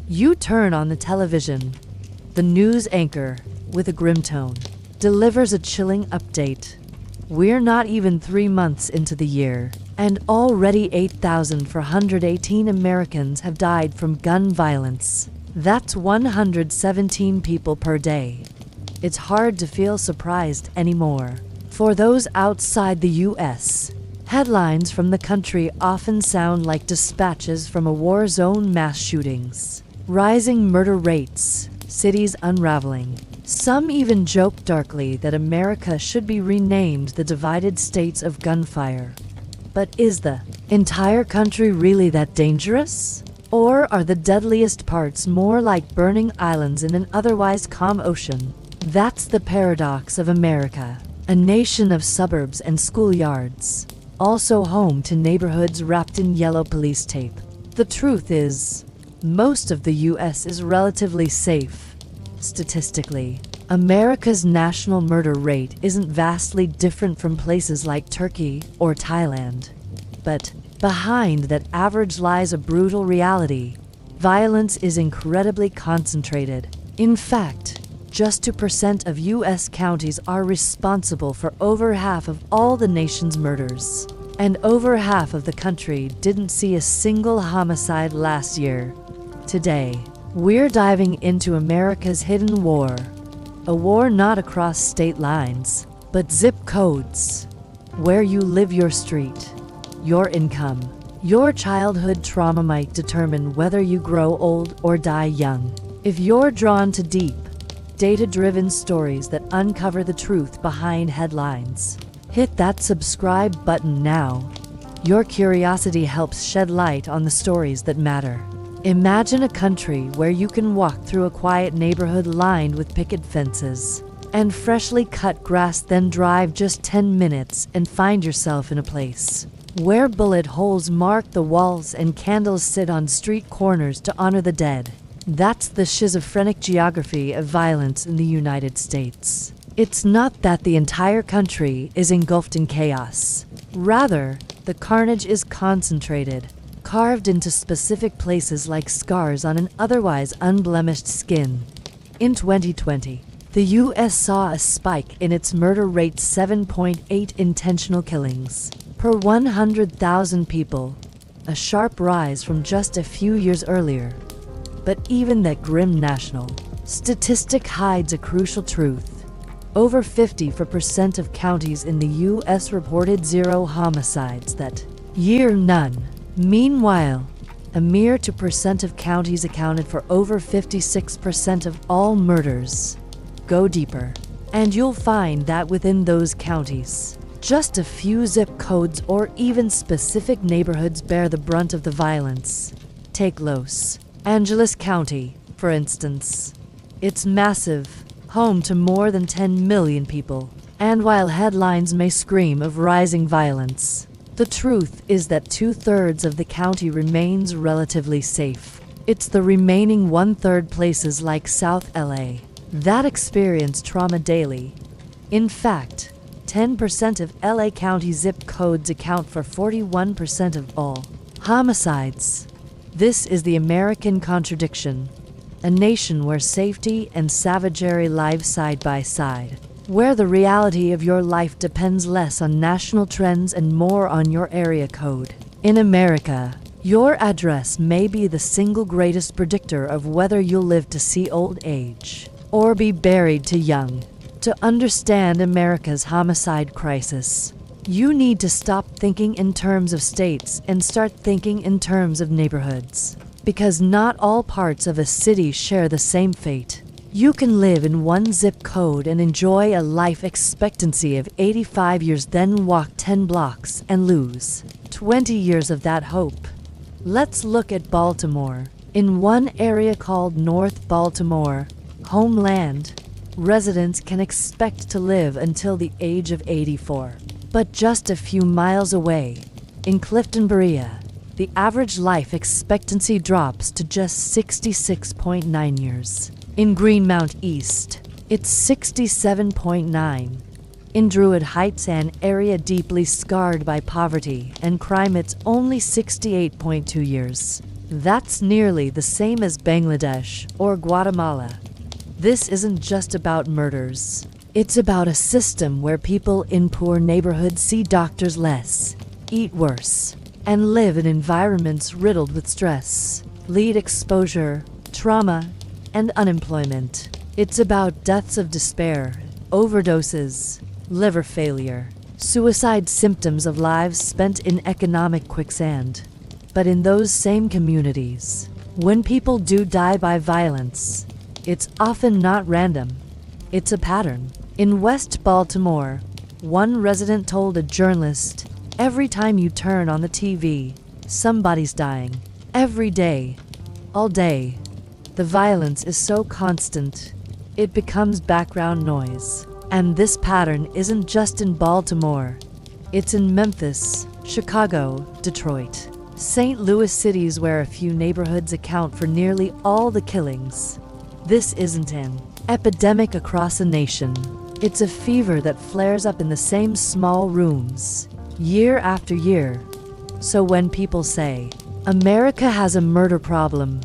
You turn on the television. The news anchor, with a grim tone, delivers a chilling update. We're not even 3 months into the year, and already 8,418 Americans have died from gun violence. That's 117 people per day. It's hard to feel surprised anymore. For those outside the U.S., headlines from the country often sound like dispatches from a war zone: mass shootings, rising murder rates, cities unraveling. Some even joke darkly that America should be renamed the divided states of gunfire. But is the entire country really that dangerous? Or are the deadliest parts more like burning islands in an otherwise calm ocean? That's the paradox of America, a nation of suburbs and schoolyards, also home to neighborhoods wrapped in yellow police tape. The truth is, most of the U.S. is relatively safe. Statistically, America's national murder rate isn't vastly different from places like Turkey or Thailand. But behind that average lies a brutal reality. Violence is incredibly concentrated. In fact, just 2% of U.S. counties are responsible for over half of all the nation's murders. And over half of the country didn't see a single homicide last year. Today, we're diving into America's hidden war. A war not across state lines, but zip codes. Where you live, your street, your income, your childhood trauma might determine whether you grow old or die young. If you're drawn to deep, data-driven stories that uncover the truth behind headlines, hit that subscribe button now. Your curiosity helps shed light on the stories that matter. Imagine a country where you can walk through a quiet neighborhood lined with picket fences and freshly cut grass, then drive just 10 minutes and find yourself in a place where bullet holes mark the walls and candles sit on street corners to honor the dead. That's the schizophrenic geography of violence in the United States. It's not that the entire country is engulfed in chaos. Rather, the carnage is concentrated, carved into specific places like scars on an otherwise unblemished skin. In 2020, the U.S. saw a spike in its murder rate: 7.8 intentional killings per 100,000 people, a sharp rise from just a few years earlier. But even that grim national statistic hides a crucial truth. Over 50% of counties in the U.S. reported 0 homicides that year, none. Meanwhile, a mere 2% of counties accounted for over 56% of all murders. Go deeper, and you'll find that within those counties, just a few zip codes or even specific neighborhoods bear the brunt of the violence. Take Los Angeles County, for instance. It's massive, home to more than 10 million people. And while headlines may scream of rising violence, the truth is that 2/3 of the county remains relatively safe. It's the remaining 1/3 places like South LA that experience trauma daily. In fact, 10% of LA County zip codes account for 41% of all homicides. This is the American contradiction, a nation where safety and savagery live side by side, where the reality of your life depends less on national trends and more on your area code. In America, your address may be the single greatest predictor of whether you'll live to see old age or be buried too young. To understand America's homicide crisis, you need to stop thinking in terms of states and start thinking in terms of neighborhoods. Because not all parts of a city share the same fate. You can live in one zip code and enjoy a life expectancy of 85 years, then walk 10 blocks and lose 20 years of that hope. Let's look at Baltimore. In one area called North Baltimore, Homeland, residents can expect to live until the age of 84. But just a few miles away, in Clifton, Berea, the average life expectancy drops to just 66.9 years. In Greenmount East, it's 67.9. In Druid Heights, an area deeply scarred by poverty and crime, it's only 68.2 years. That's nearly the same as Bangladesh or Guatemala. This isn't just about murders. It's about a system where people in poor neighborhoods see doctors less, eat worse, and live in environments riddled with stress, lead exposure, trauma, and unemployment. It's about deaths of despair, overdoses, liver failure, suicide, symptoms of lives spent in economic quicksand. But in those same communities, when people do die by violence, it's often not random. It's a pattern. In West Baltimore, one resident told a journalist, "Every time you turn on the TV, somebody's dying. Every day. All day. The violence is so constant, it becomes background noise." And this pattern isn't just in Baltimore. It's in Memphis, Chicago, Detroit, St. Louis, cities where a few neighborhoods account for nearly all the killings. This isn't an epidemic across a nation. It's a fever that flares up in the same small rooms, year after year. So when people say, America has a murder problem,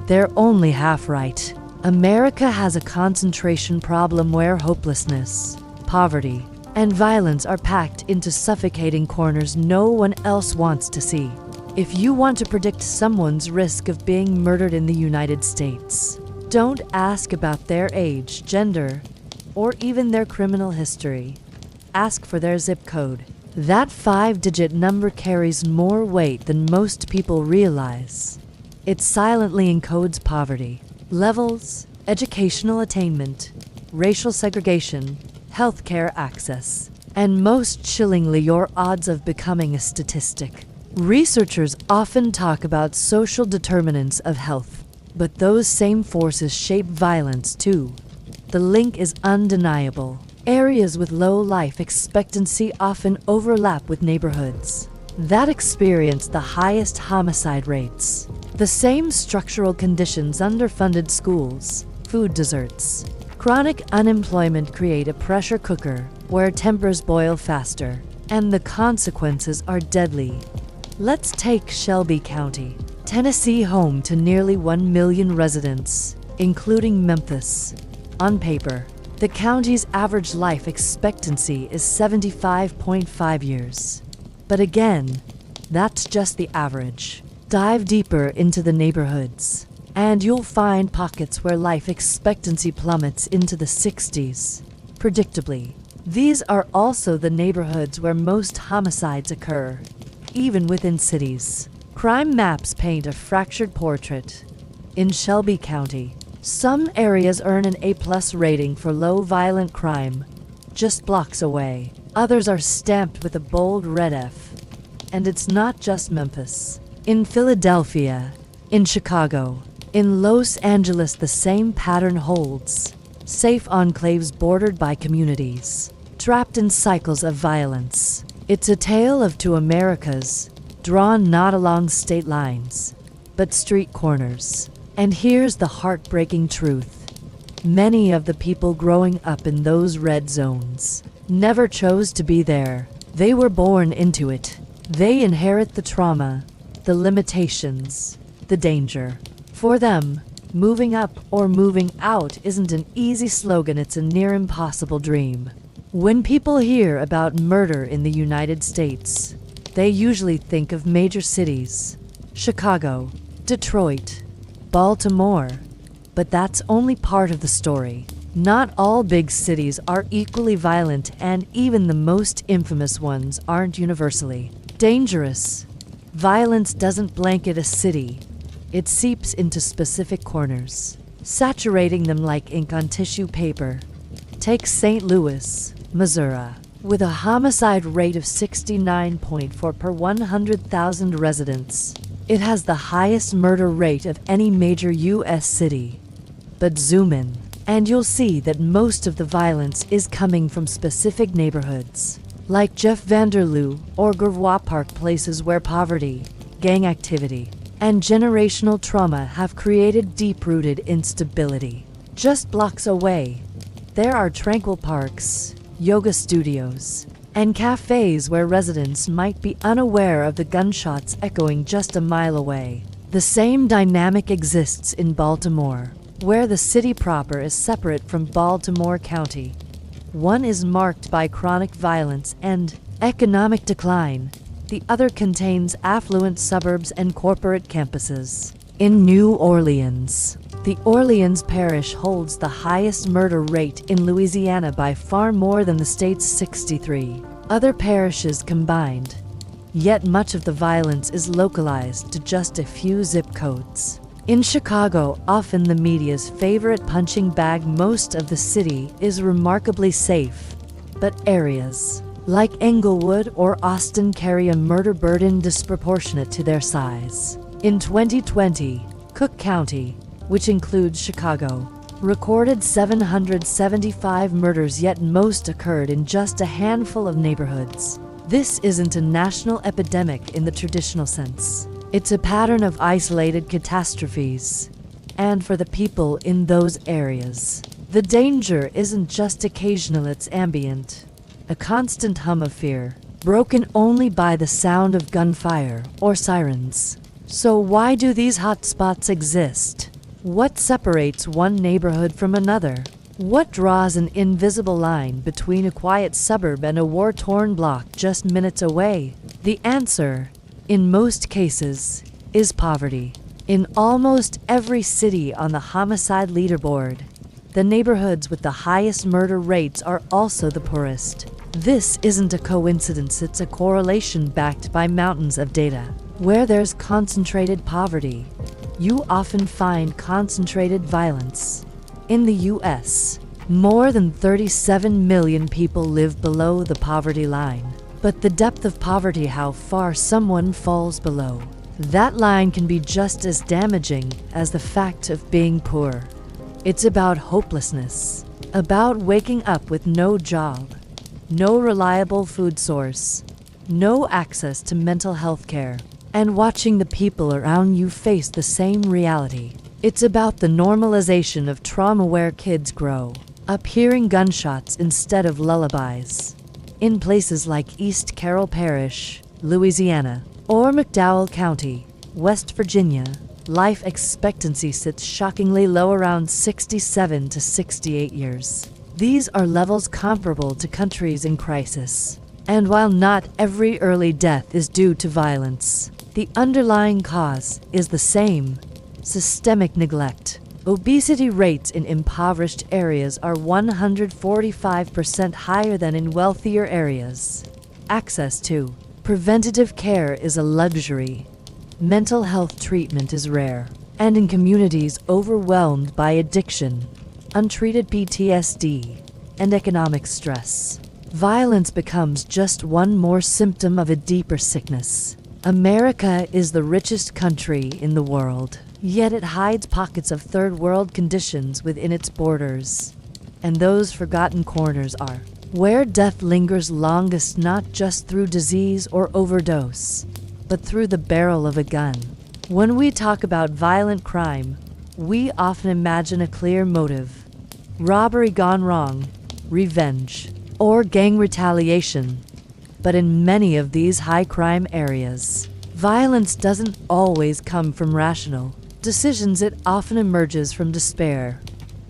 they're only half right. America has a concentration problem where hopelessness, poverty, and violence are packed into suffocating corners no one else wants to see. If you want to predict someone's risk of being murdered in the United States, don't ask about their age, gender, or even their criminal history. Ask for their zip code. That 5-digit number carries more weight than most people realize. It silently encodes poverty, levels, educational attainment, racial segregation, healthcare access, and most chillingly, your odds of becoming a statistic. Researchers often talk about social determinants of health, but those same forces shape violence too. The link is undeniable. Areas with low life expectancy often overlap with neighborhoods that experience the highest homicide rates. The same structural conditions, underfunded schools, food deserts, chronic unemployment create a pressure cooker where tempers boil faster, and the consequences are deadly. Let's take Shelby County, Tennessee, home to nearly 1 million residents, including Memphis. On paper, the county's average life expectancy is 75.5 years. But again, that's just the average. Dive deeper into the neighborhoods, and you'll find pockets where life expectancy plummets into the 60s. Predictably, these are also the neighborhoods where most homicides occur, even within cities. Crime maps paint a fractured portrait. In Shelby County, some areas earn an A+ rating for low violent crime, just blocks away. Others are stamped with a bold red F. And it's not just Memphis. In Philadelphia, in Chicago, in Los Angeles, the same pattern holds. Safe enclaves bordered by communities, trapped in cycles of violence. It's a tale of two Americas, drawn not along state lines, but street corners. And here's the heartbreaking truth. Many of the people growing up in those red zones never chose to be there. They were born into it. They inherit the trauma, the limitations, the danger. For them, moving up or moving out isn't an easy slogan, it's a near impossible dream. When people hear about murder in the United States, they usually think of major cities, Chicago, Detroit, Baltimore. But that's only part of the story. Not all big cities are equally violent, and even the most infamous ones aren't universally dangerous. Violence doesn't blanket a city. It seeps into specific corners, saturating them like ink on tissue paper. Take St. Louis, Missouri. With a homicide rate of 69.4 per 100,000 residents, it has the highest murder rate of any major U.S. city. But zoom in, and you'll see that most of the violence is coming from specific neighborhoods, like Jeff Vanderloo or Gervois Park, places where poverty, gang activity, and generational trauma have created deep-rooted instability. Just blocks away, there are tranquil parks, yoga studios, and cafes where residents might be unaware of the gunshots echoing just a mile away. The same dynamic exists in Baltimore, where the city proper is separate from Baltimore County. One is marked by chronic violence and economic decline. The other contains affluent suburbs and corporate campuses. In New Orleans, the Orleans Parish holds the highest murder rate in Louisiana by far, more than the state's 63 other parishes combined. Yet much of the violence is localized to just a few zip codes. In Chicago, often the media's favorite punching bag, most of the city is remarkably safe. But areas like Englewood or Austin carry a murder burden disproportionate to their size. In 2020, Cook County, which includes Chicago, recorded 775 murders, yet most occurred in just a handful of neighborhoods. This isn't a national epidemic in the traditional sense. It's a pattern of isolated catastrophes. And for the people in those areas, the danger isn't just occasional, it's ambient. A constant hum of fear, broken only by the sound of gunfire or sirens. So why do these hotspots exist? What separates one neighborhood from another? What draws an invisible line between a quiet suburb and a war-torn block just minutes away? The answer, in most cases, is poverty. In almost every city on the homicide leaderboard, the neighborhoods with the highest murder rates are also the poorest. This isn't a coincidence, it's a correlation backed by mountains of data. Where there's concentrated poverty, you often find concentrated violence. In the U.S., more than 37 million people live below the poverty line. But the depth of poverty, how far someone falls below that line, can be just as damaging as the fact of being poor. It's about hopelessness, about waking up with no job, no reliable food source, no access to mental health care, and watching the people around you face the same reality. It's about the normalization of trauma, where kids grow up hearing gunshots instead of lullabies. In places like East Carroll Parish, Louisiana, or McDowell County, West Virginia, life expectancy sits shockingly low, around 67 to 68 years. These are levels comparable to countries in crisis. And while not every early death is due to violence, the underlying cause is the same: systemic neglect. Obesity rates in impoverished areas are 145% higher than in wealthier areas. Access to preventative care is a luxury. Mental health treatment is rare. And in communities overwhelmed by addiction, untreated PTSD, and economic stress, violence becomes just one more symptom of a deeper sickness. America is the richest country in the world, yet it hides pockets of third world conditions within its borders. And those forgotten corners are where death lingers longest, not just through disease or overdose, but through the barrel of a gun. When we talk about violent crime, we often imagine a clear motive: robbery gone wrong, revenge, or gang retaliation. But in many of these high-crime areas, violence doesn't always come from rational decisions. It often emerges from despair.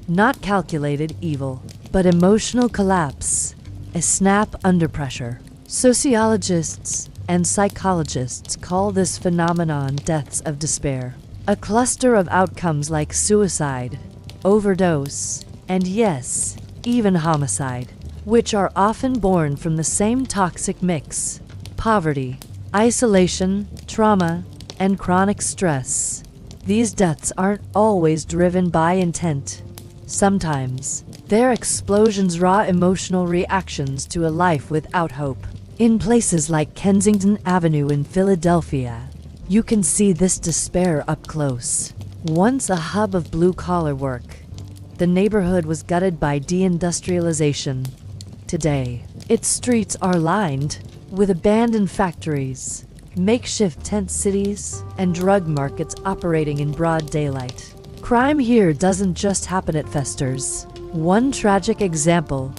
Not calculated evil, but emotional collapse, a snap under pressure. Sociologists and psychologists call this phenomenon deaths of despair, a cluster of outcomes like suicide, overdose, and yes, even homicide, which are often born from the same toxic mix: poverty, isolation, trauma, and chronic stress. These deaths aren't always driven by intent. Sometimes, they're explosions, raw emotional reactions to a life without hope. In places like Kensington Avenue in Philadelphia, you can see this despair up close. Once a hub of blue-collar work, the neighborhood was gutted by deindustrialization. Today, its streets are lined with abandoned factories, makeshift tent cities, and drug markets operating in broad daylight. Crime here doesn't just happen, it festers. One tragic example: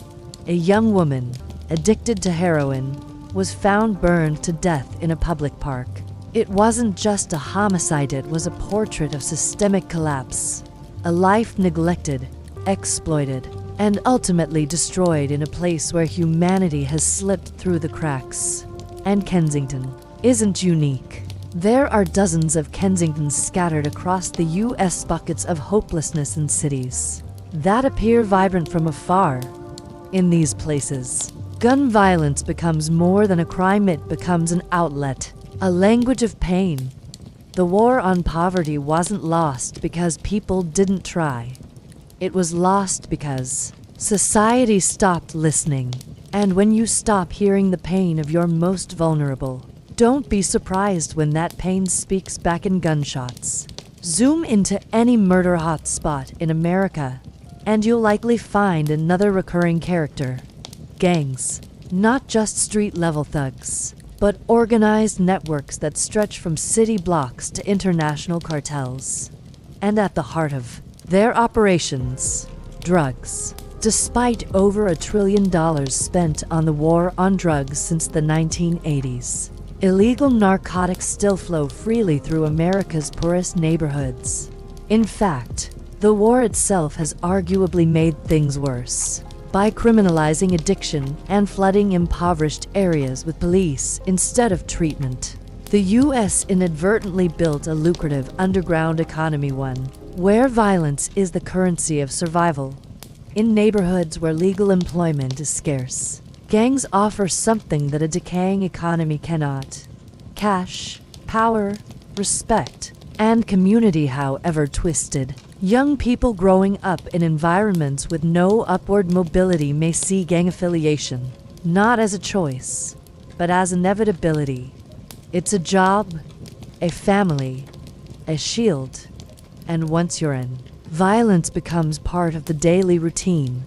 a young woman, addicted to heroin, was found burned to death in a public park. It wasn't just a homicide, it was a portrait of systemic collapse. A life neglected, exploited, and ultimately destroyed in a place where humanity has slipped through the cracks. And Kensington isn't unique. There are dozens of Kensingtons scattered across the U.S., buckets of hopelessness in cities that appear vibrant from afar. In these places, gun violence becomes more than a crime, it becomes an outlet, a language of pain. The war on poverty wasn't lost because people didn't try. It was lost because society stopped listening. And when you stop hearing the pain of your most vulnerable, don't be surprised when that pain speaks back in gunshots. Zoom into any murder hotspot in America, and you'll likely find another recurring character. Gangs. Not just street-level thugs, but organized networks that stretch from city blocks to international cartels. And at the heart of their operations, drugs. Despite over $1 trillion spent on the war on drugs since the 1980s, illegal narcotics still flow freely through America's poorest neighborhoods. In fact, the war itself has arguably made things worse by criminalizing addiction and flooding impoverished areas with police instead of treatment. The U.S. inadvertently built a lucrative underground economy, one where violence is the currency of survival. In neighborhoods where legal employment is scarce, gangs offer something that a decaying economy cannot: cash, power, respect, and community. However twisted, young people growing up in environments with no upward mobility may see gang affiliation not as a choice, but as inevitability. It's a job, a family, a shield, and once you're in, violence becomes part of the daily routine.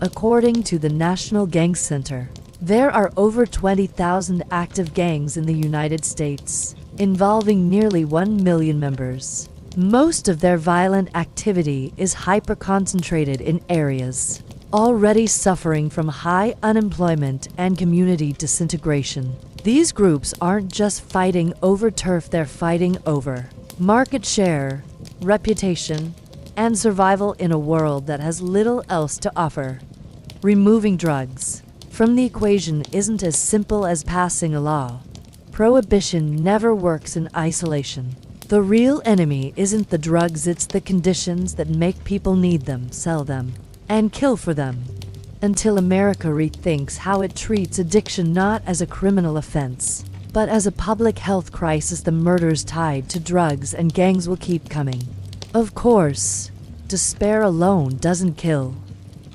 According to the National Gang Center, there are over 20,000 active gangs in the United States, involving nearly 1 million members. Most of their violent activity is hyper-concentrated in areas already suffering from high unemployment and community disintegration. These groups aren't just fighting over turf, they're fighting over market share, reputation, and survival in a world that has little else to offer. Removing drugs from the equation isn't as simple as passing a law. Prohibition never works in isolation. The real enemy isn't the drugs, it's the conditions that make people need them, sell them, and kill for them. Until America rethinks how it treats addiction not as a criminal offense, but as a public health crisis, the murders tied to drugs and gangs will keep coming. Of course, despair alone doesn't kill.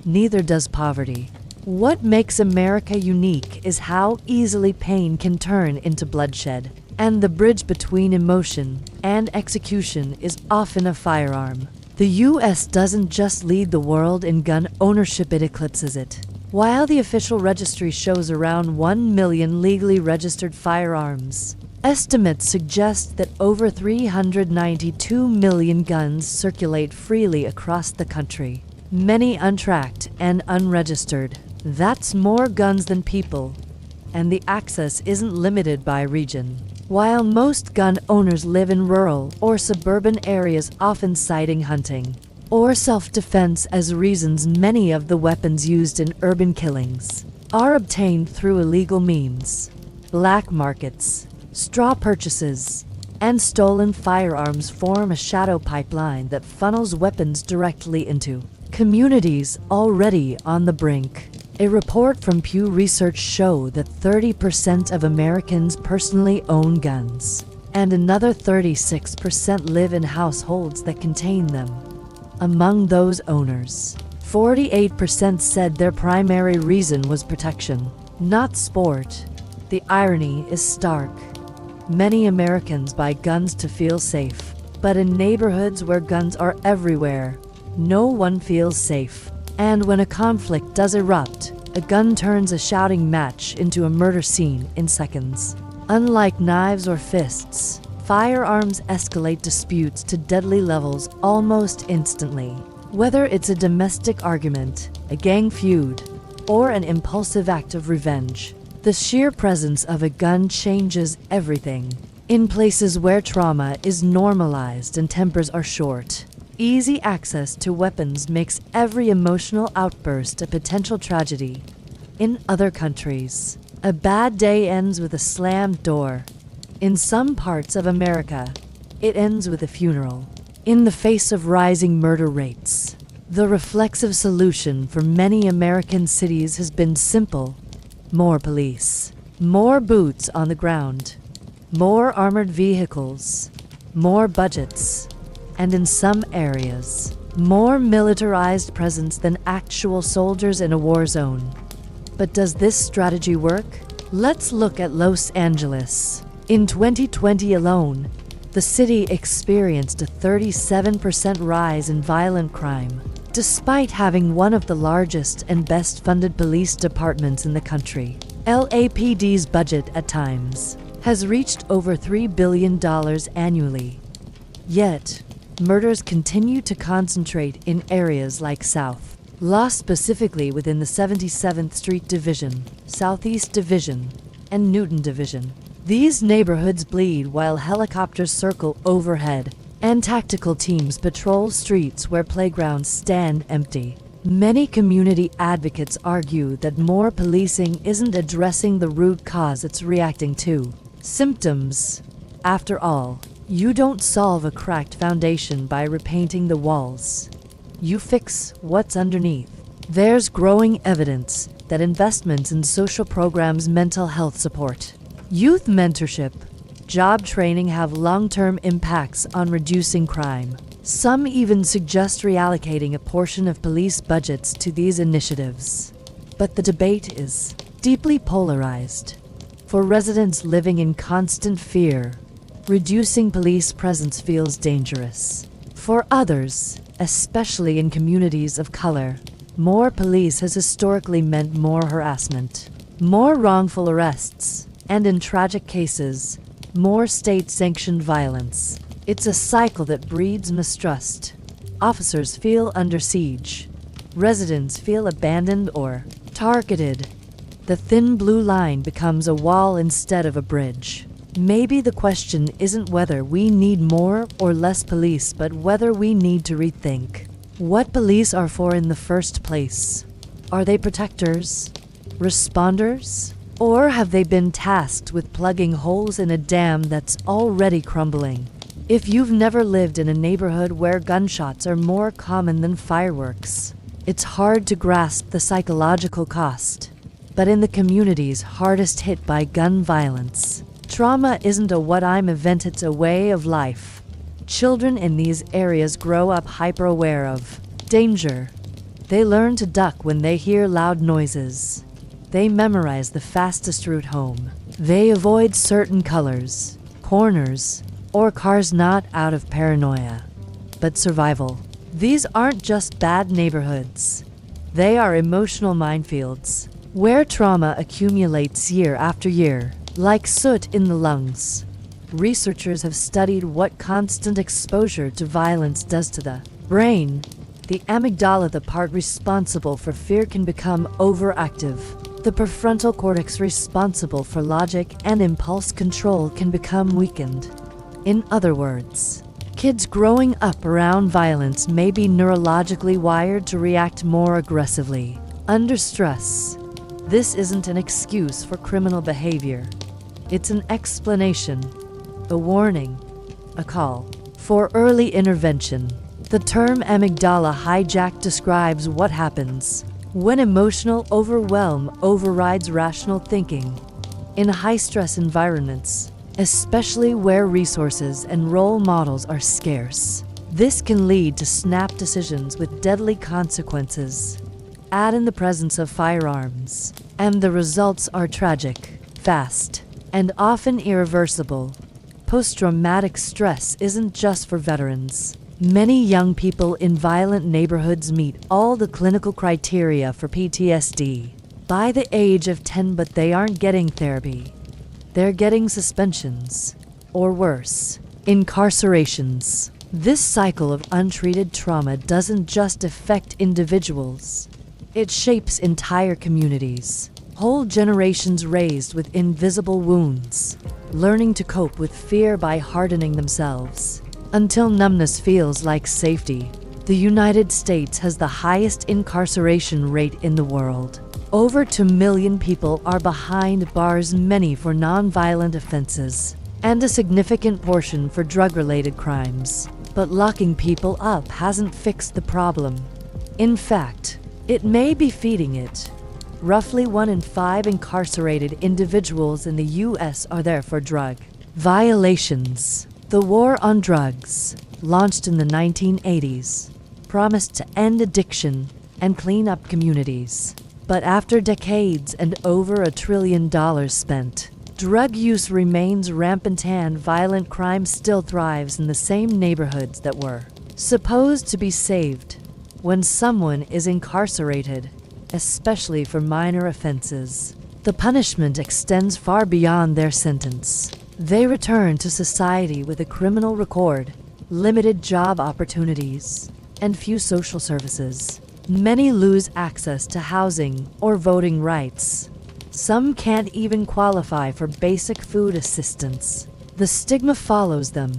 Neither does poverty. What makes America unique is how easily pain can turn into bloodshed, and the bridge between emotion and execution is often a firearm. The U.S. doesn't just lead the world in gun ownership, it eclipses it. While the official registry shows around 1 million legally registered firearms, estimates suggest that over 392 million guns circulate freely across the country, many untracked and unregistered. That's more guns than people, and the access isn't limited by region. While most gun owners live in rural or suburban areas, often citing hunting or self-defense as reasons, many of the weapons used in urban killings are obtained through illegal means. Black markets, straw purchases, and stolen firearms form a shadow pipeline that funnels weapons directly into communities already on the brink. A report from Pew Research showed that 30% of Americans personally own guns, and another 36% live in households that contain them. Among those owners, 48% said their primary reason was protection, not sport. The irony is stark. Many Americans buy guns to feel safe, but in neighborhoods where guns are everywhere, no one feels safe. And when a conflict does erupt, a gun turns a shouting match into a murder scene in seconds. Unlike knives or fists, firearms escalate disputes to deadly levels almost instantly. Whether it's a domestic argument, a gang feud, or an impulsive act of revenge, the sheer presence of a gun changes everything. In places where trauma is normalized and tempers are short, easy access to weapons makes every emotional outburst a potential tragedy. In other countries, a bad day ends with a slammed door. In some parts of America, it ends with a funeral. In the face of rising murder rates, the reflexive solution for many American cities has been simple: more police, more boots on the ground, more armored vehicles, more budgets, and in some areas, more militarized presence than actual soldiers in a war zone. But does this strategy work? Let's look at Los Angeles. In 2020 alone, the city experienced a 37% rise in violent crime, despite having one of the largest and best-funded police departments in the country. LAPD's budget at times has reached over $3 billion annually. Yet, murders continue to concentrate in areas like South Los, specifically within the 77th Street Division, Southeast Division, and Newton Division. These neighborhoods bleed while helicopters circle overhead and tactical teams patrol streets where playgrounds stand empty. Many community advocates argue that more policing isn't addressing the root cause, it's reacting to symptoms. After all, you don't solve a cracked foundation by repainting the walls. You fix what's underneath. There's growing evidence that investments in social programs, mental health support, youth mentorship, job training have long-term impacts on reducing crime. Some even suggest reallocating a portion of police budgets to these initiatives. But the debate is deeply polarized. For residents living in constant fear, reducing police presence feels dangerous. For others, especially in communities of color, more police has historically meant more harassment, more wrongful arrests, and in tragic cases, more state-sanctioned violence. It's a cycle that breeds mistrust. Officers feel under siege. Residents feel abandoned or targeted. The thin blue line becomes a wall instead of a bridge. Maybe the question isn't whether we need more or less police, but whether we need to rethink what police are for in the first place. Are they protectors? Responders? Or have they been tasked with plugging holes in a dam that's already crumbling? If you've never lived in a neighborhood where gunshots are more common than fireworks, it's hard to grasp the psychological cost. But in the communities hardest hit by gun violence, trauma isn't a what-I'm event, it's a way of life. Children in these areas grow up hyper-aware of danger. They learn to duck when they hear loud noises. They memorize the fastest route home. They avoid certain colors, corners, or cars not out of paranoia, but survival. These aren't just bad neighborhoods. They are emotional minefields, where trauma accumulates year after year, like soot in the lungs. Researchers have studied what constant exposure to violence does to the brain. The amygdala, the part responsible for fear, can become overactive. The prefrontal cortex, responsible for logic and impulse control, can become weakened. In other words, kids growing up around violence may be neurologically wired to react more aggressively under stress. This isn't an excuse for criminal behavior. It's an explanation, a warning, a call for early intervention. The term amygdala hijack describes what happens when emotional overwhelm overrides rational thinking. In high-stress environments, especially where resources and role models are scarce, this can lead to snap decisions with deadly consequences. Add in the presence of firearms, and the results are tragic, fast, and often irreversible. Post-traumatic stress isn't just for veterans. Many young people in violent neighborhoods meet all the clinical criteria for PTSD by the age of 10, but they aren't getting therapy. They're getting suspensions, or worse, incarcerations. This cycle of untreated trauma doesn't just affect individuals. It shapes entire communities. Whole generations raised with invisible wounds, learning to cope with fear by hardening themselves. Until numbness feels like safety. The United States has the highest incarceration rate in the world. Over 2 million people are behind bars, many for non-violent offenses, and a significant portion for drug-related crimes. But locking people up hasn't fixed the problem. In fact, it may be feeding it. Roughly 1 in 5 incarcerated individuals in the U.S. are there for drug violations. The war on drugs, launched in the 1980s, promised to end addiction and clean up communities. But after decades and over $1 trillion spent, drug use remains rampant and violent crime still thrives in the same neighborhoods that were supposed to be saved. When someone is incarcerated, especially for minor offenses, the punishment extends far beyond their sentence. They return to society with a criminal record, limited job opportunities, and few social services. Many lose access to housing or voting rights. Some can't even qualify for basic food assistance. The stigma follows them,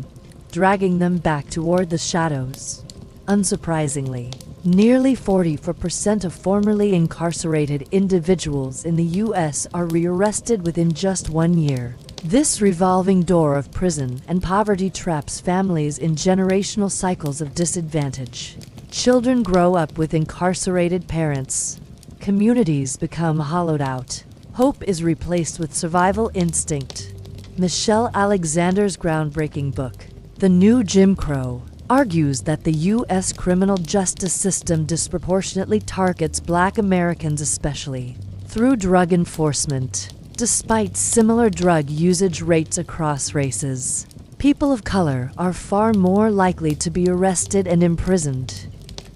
dragging them back toward the shadows. Unsurprisingly, nearly 44% of formerly incarcerated individuals in the U.S. are rearrested within just 1 year. This revolving door of prison and poverty traps families in generational cycles of disadvantage. Children grow up with incarcerated parents. Communities become hollowed out. Hope is replaced with survival instinct. Michelle Alexander's groundbreaking book, The New Jim Crow, argues that the U.S. criminal justice system disproportionately targets Black Americans, especially through drug enforcement. Despite similar drug usage rates across races, people of color are far more likely to be arrested and imprisoned.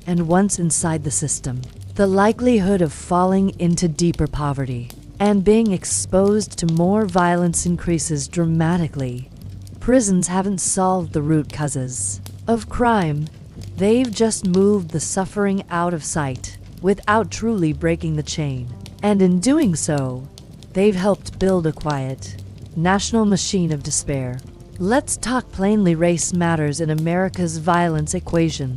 And once inside the system, the likelihood of falling into deeper poverty and being exposed to more violence increases dramatically. Prisons haven't solved the root causes of crime. They've just moved the suffering out of sight without truly breaking the chain. And in doing so, they've helped build a quiet, national machine of despair. Let's talk plainly. Race matters in America's violence equation.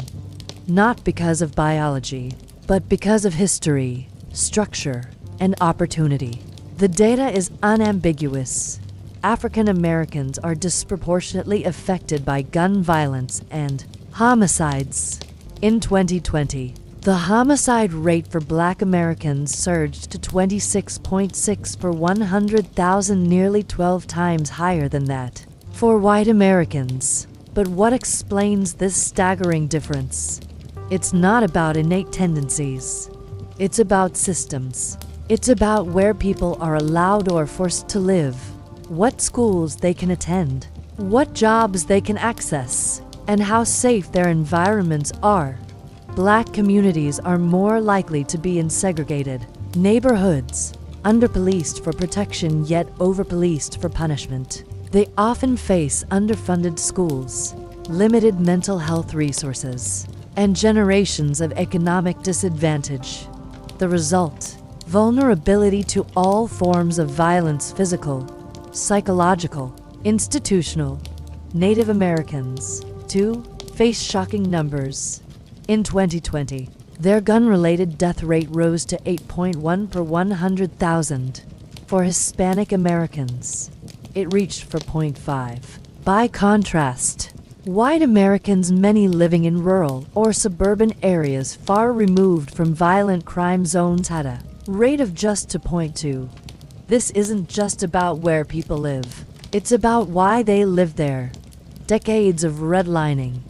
Not because of biology, but because of history, structure, and opportunity. The data is unambiguous. African Americans are disproportionately affected by gun violence and homicides. In 2020, the homicide rate for Black Americans surged to 26.6 per 100,000, nearly 12 times higher than that for white Americans. But what explains this staggering difference? It's not about innate tendencies. It's about systems. It's about where people are allowed or forced to live, what schools they can attend, what jobs they can access, and how safe their environments are. Black communities are more likely to be in segregated neighborhoods, under-policed for protection yet over-policed for punishment. They often face underfunded schools, limited mental health resources, and generations of economic disadvantage. The result: vulnerability to all forms of violence, physical, psychological, institutional. Native Americans, too, face shocking numbers. In 2020, their gun-related death rate rose to 8.1 per 100,000. For Hispanic Americans, it reached 4.5. By contrast, white Americans, many living in rural or suburban areas far removed from violent crime zones, had a rate of just 2.2. This isn't just about where people live. It's about why they live there. Decades of redlining,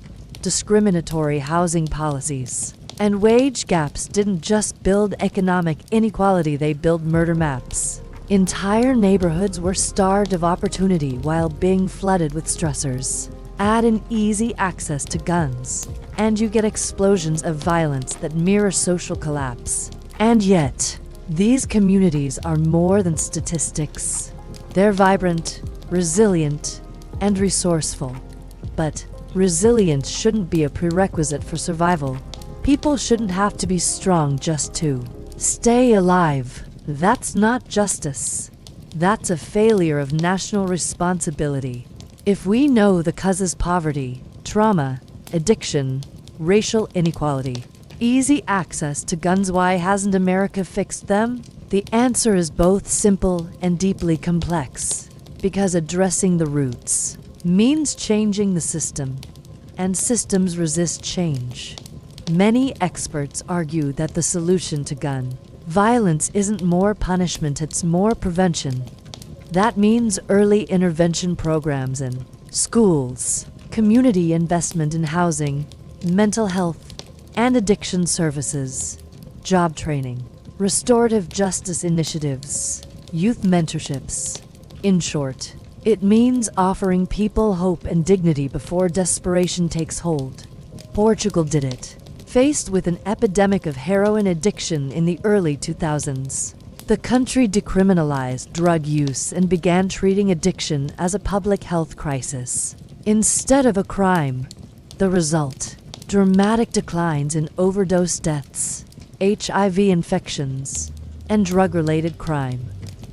discriminatory housing policies, and wage gaps didn't just build economic inequality, they built murder maps. Entire neighborhoods were starved of opportunity while being flooded with stressors. Add an easy access to guns, and you get explosions of violence that mirror social collapse. And yet, these communities are more than statistics. They're vibrant, resilient, and resourceful. But resilience shouldn't be a prerequisite for survival. People shouldn't have to be strong just to stay alive. That's not justice. That's a failure of national responsibility. If we know the causes poverty, trauma, addiction, racial inequality, easy access to guns, why hasn't America fixed them? The answer is both simple and deeply complex. Because addressing the roots means changing the system, and systems resist change. Many experts argue that the solution to gun violence isn't more punishment, it's more prevention. That means early intervention programs in schools, community investment in housing, mental health and addiction services, job training, restorative justice initiatives, youth mentorships. In short, it means offering people hope and dignity before desperation takes hold. Portugal did it, faced with an epidemic of heroin addiction in the early 2000s. The country decriminalized drug use and began treating addiction as a public health crisis instead of a crime. The result: dramatic declines in overdose deaths, HIV infections, and drug-related crime.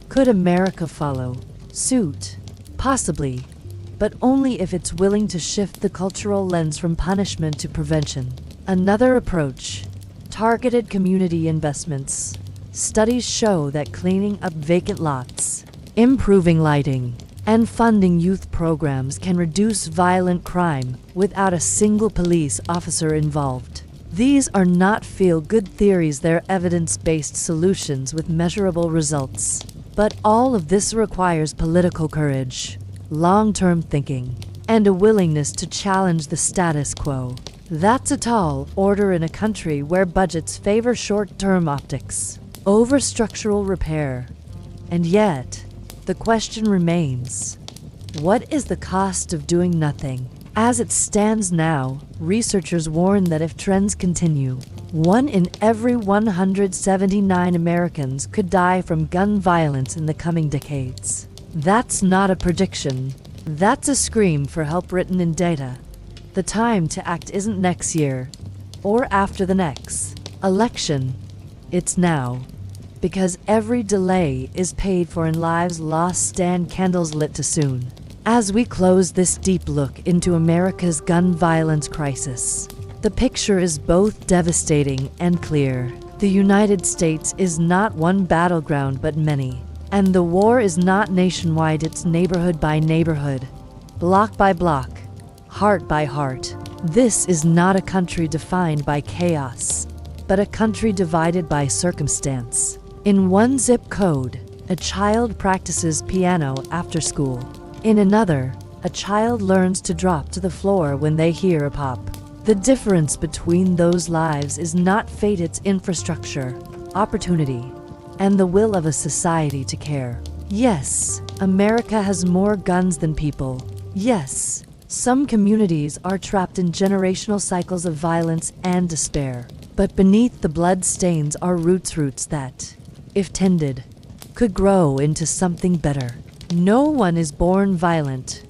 Could America follow suit? Possibly, but only if it's willing to shift the cultural lens from punishment to prevention. Another approach: targeted community investments. Studies show that cleaning up vacant lots, improving lighting, and funding youth programs can reduce violent crime without a single police officer involved. These are not feel-good theories, they're evidence-based solutions with measurable results. But all of this requires political courage, long-term thinking, and a willingness to challenge the status quo. That's a tall order in a country where budgets favor short-term optics over structural repair. And yet, the question remains: what is the cost of doing nothing? As it stands now, researchers warn that if trends continue, 1 in every 179 Americans could die from gun violence in the coming decades. That's not a prediction. That's a scream for help written in data. The time to act isn't next year, or after the next election. It's now. Because every delay is paid for in lives lost. Stand candles lit too soon. As we close this deep look into America's gun violence crisis, the picture is both devastating and clear. The United States is not one battleground but many. And the war is not nationwide, it's neighborhood by neighborhood, block by block, heart by heart. This is not a country defined by chaos, but a country divided by circumstance. In one zip code, a child practices piano after school. In another, a child learns to drop to the floor when they hear a pop. The difference between those lives is not fate, it's infrastructure, opportunity, and the will of a society to care. Yes, America has more guns than people. Yes, some communities are trapped in generational cycles of violence and despair. But beneath the blood stains are roots that, if tended, could grow into something better. No one is born violent.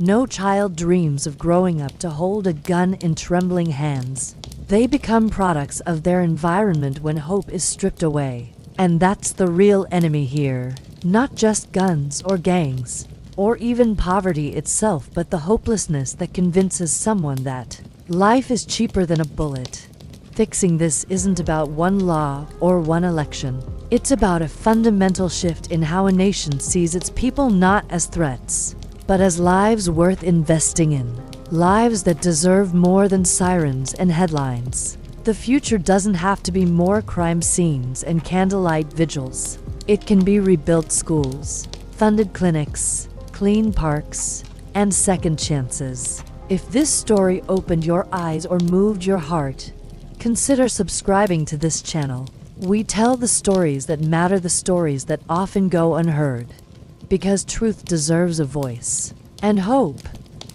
No child dreams of growing up to hold a gun in trembling hands. They become products of their environment when hope is stripped away. And that's the real enemy here. Not just guns or gangs, or even poverty itself, but the hopelessness that convinces someone that life is cheaper than a bullet. Fixing this isn't about one law or one election. It's about a fundamental shift in how a nation sees its people, not as threats, but as lives worth investing in. Lives that deserve more than sirens and headlines. The future doesn't have to be more crime scenes and candlelight vigils. It can be rebuilt schools, funded clinics, clean parks, and second chances. If this story opened your eyes or moved your heart, consider subscribing to this channel. We tell the stories that matter, the stories that often go unheard. Because truth deserves a voice. And hope,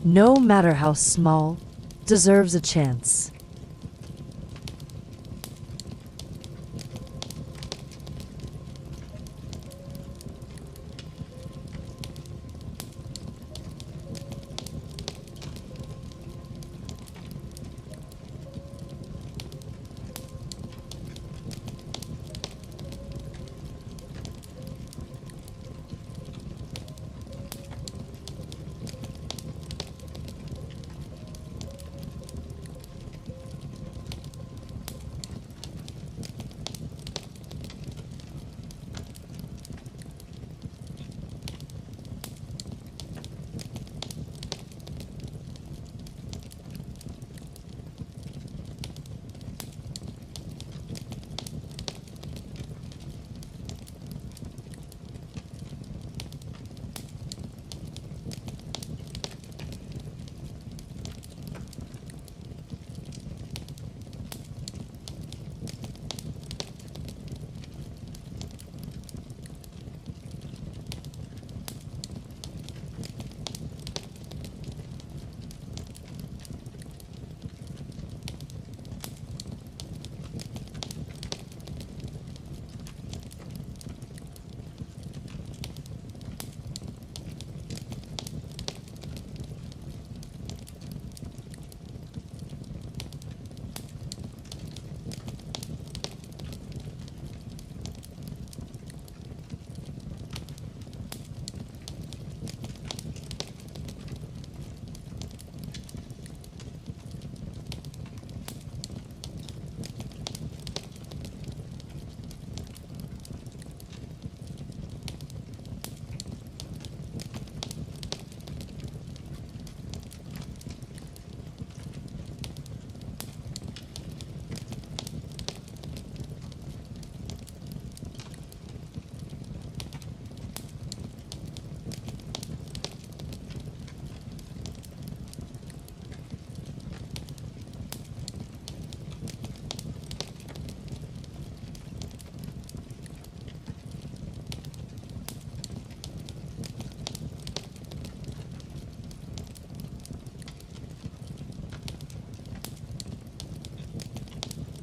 no matter how small, deserves a chance.